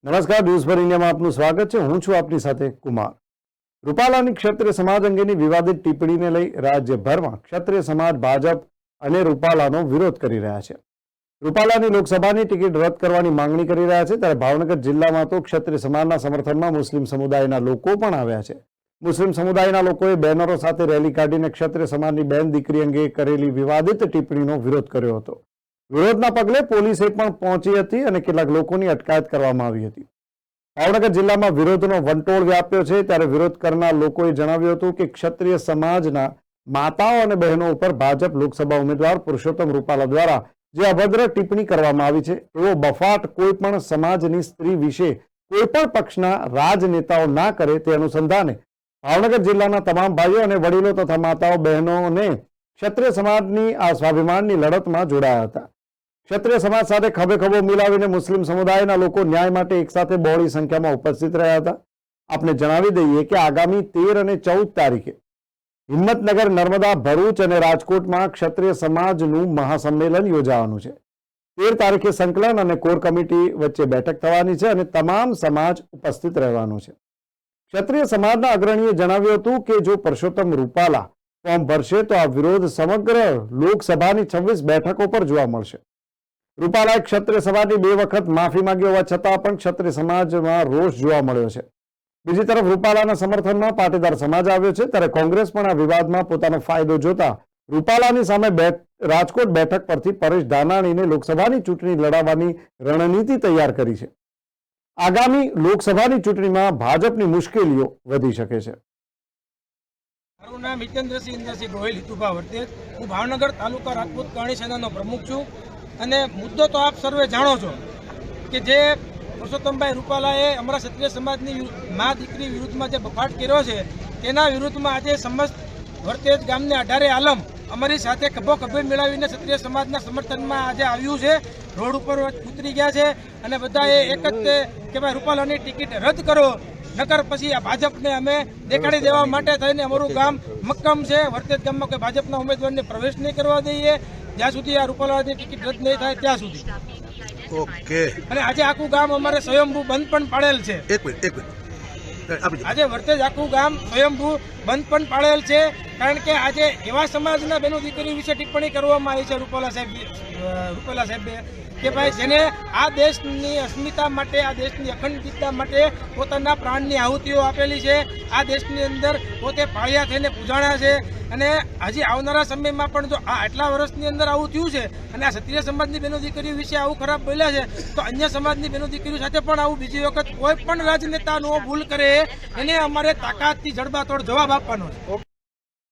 નમસ્કાર, news for ઇન્ડિયામાં આપનું સ્વાગત છે। હું છું આપની સાથે કુમાર। રૂપાલાની ક્ષત્રિય સમાજ અંગેની વિવાદિત ટિપ્પણીને લઈ રાજ્યભરમાં ક્ષત્રિય સમાજ ભાજપ અને રૂપાલાનો વિરોધ કરી રહ્યા છે। રૂપાલાની લોકસભાની ટિકિટ રદ કરવાની માંગણી કરી રહ્યા છે, ત્યારે ભાવનગર જિલ્લામાં તો ક્ષત્રિય સમાજના સમર્થનમાં મુસ્લિમ સમુદાયના લોકો પણ આવ્યા છે। મુસ્લિમ સમુદાયના લોકોએ બેનરો સાથે રેલી કાઢીને ક્ષત્રિય સમાજની બેન દીકરી અંગે કરેલી વિવાદિત ટિપ્પણીનો વિરોધ કર્યો હતો। વિરોધના પગલે પોલીસે પણ પહોંચી હતી અને કેટલાક લોકોની અટકાયત કરવામાં આવી હતી। ભાવનગર જિલ્લામાં વિરોધનો વંટોળ વ્યાપ્યો છે, ત્યારે વિરોધ કરનાર લોકોએ જણાવ્યું હતું કે ક્ષત્રિય સમાજના માતાઓ અને બહેનો ઉપર ભાજપ લોકસભા ઉમેદવાર પુરુષોત્તમ રૂપાલા દ્વારા જે અભદ્ર ટિપ્પણી કરવામાં આવી છે, એવો બફાટ કોઈ પણ સમાજની સ્ત્રી વિશે કોઈ પણ પક્ષના રાજનેતાઓ ના કરે તે અનુસંધાને ભાવનગર જિલ્લાના તમામ ભાઈઓ અને વડીલો તથા માતાઓ બહેનોને ક્ષત્રિય સમાજની આ સ્વાભિમાનની લડતમાં જોડાયા હતા। ક્ષત્રિય સમાજ સાથે ખભે ખભો મિલાવીને મુસ્લિમ સમુદાયના લોકો ન્યાય માટે એકસાથે બહોળી સંખ્યામાં ઉપસ્થિત રહ્યા હતા। આપને જણાવી દઈએ કે આગામી 13 અને 14 તારીખે હિંમતનગર, નર્મદા, ભરૂચ અને રાજકોટમાં ક્ષત્રિય સમાજનું મહાસંમેલન યોજાવાનું છે। 13 તારીખે સંકલન અને કોર કમિટી વચ્ચે બેઠક થવાની છે અને તમામ સમાજ ઉપસ્થિત રહેવાનો છે। ક્ષત્રિય સમાજના અગ્રણીએ જણાવ્યું હતું કે જો પુરુષોત્તમ રૂપાલા ફોર્મ ભરશે તો આ વિરોધ સમગ્ર લોકસભાની 26 બેઠકો પર જોવા મળશે। રૂપાલાએ ક્ષત્રિય સમાજની 2 વખત માફી માંગી હોવા છતાં પણ ક્ષત્રિય સમાજમાં રોષ જોવા મળ્યો છે। બીજી તરફ રૂપાલાના સમર્થનમાં પાટીદાર સમાજ આવ્યો છે, ત્યારે કોંગ્રેસ પણ આ વિવાદમાં પોતાનો ફાયદો જોતા રૂપાલાની સામે રાજકોટ બેઠક પરથી પરેશ ધાનાણીને લોકસભાની ચૂંટણી લડાવવાની રણનીતિ તૈયાર કરી છે। આગામી લોકસભાની ચૂંટણીમાં ભાજપની મુશ્કેલીઓ વધી શકે છે। મારું નામ હિતેન્દ્રસિંહ ઇન્દ્રસિંહ ગોહિલ હિતુભા વર્તેજ। હું ભાવનગર તાલુકા રાજપૂત કરણી સેનાનો પ્રમુખ છું અને મુદ્દો તો આપ સર્વે જાણો છો કે જે પુરુષોત્તમભાઈ રૂપાલાએ અમારા ક્ષત્રિય સમાજની મા દીકરી વિરુદ્ધમાં જે બફાટ કર્યો છે તેના વિરુદ્ધમાં આજે સમસ્ત વર્તેજ ગામને 18 આલમ અમારી સાથે ખભો ખભે મેળવીને ક્ષત્રિય સમાજના સમર્થનમાં આજે આવ્યું છે। રોડ ઉપર ઉતરી ગયા છે અને બધાએ એક જ કે ભાઈ રૂપાલાની ટિકિટ રદ કરો, નકર પછી આ ભાજપને અમે દેખાડી દેવા માટે થઈને અમારું ગામ મક્કમ છે। વર્તેજ ગામમાં કોઈ ભાજપના ઉમેદવારને પ્રવેશ નહીં કરવા દઈએ જ્યાં સુધી આ રૂપાલાની ટિકિટ રદ નહીં થાય ત્યાં સુધી। ઓકે। અને આજે આખું ગામ અમારે સ્વયંભૂ બંધ પણ પાડેલ છે। એક મિનિટ આજે વર્તેજ આખું ગામ સ્વયંભૂ બંધ પણ પાડેલ છે, કારણ કે આજે એવા સમાજના બેનો દીકરી વિશે ટિપ્પણી કરવામાં આવી છે રૂપાલા સાહેબે કે ભાઈ જેને આ દેશની અસ્મિતા માટે, આ દેશની અખંડિતતા માટે પોતાના પ્રાણની આહુતિઓ આપેલી છે। આ દેશની અંદર પોતે પાળિયા થઈને પૂજાણા છે અને હજી આવનારા સમયમાં પણ જો આ આટલા વર્ષની અંદર આવું થયું છે અને આ ક્ષત્રિય સમાજની બેનો દીકરીઓ વિશે આવું ખરાબ બોલ્યા છે, તો અન્ય સમાજની બેનો દીકરીઓ સાથે પણ આવું બીજી વખત કોઈ પણ રાજનેતા નો ભૂલ કરે એને અમારે તાકાતથી જડબાતોડ જવાબ આપવાનો છે।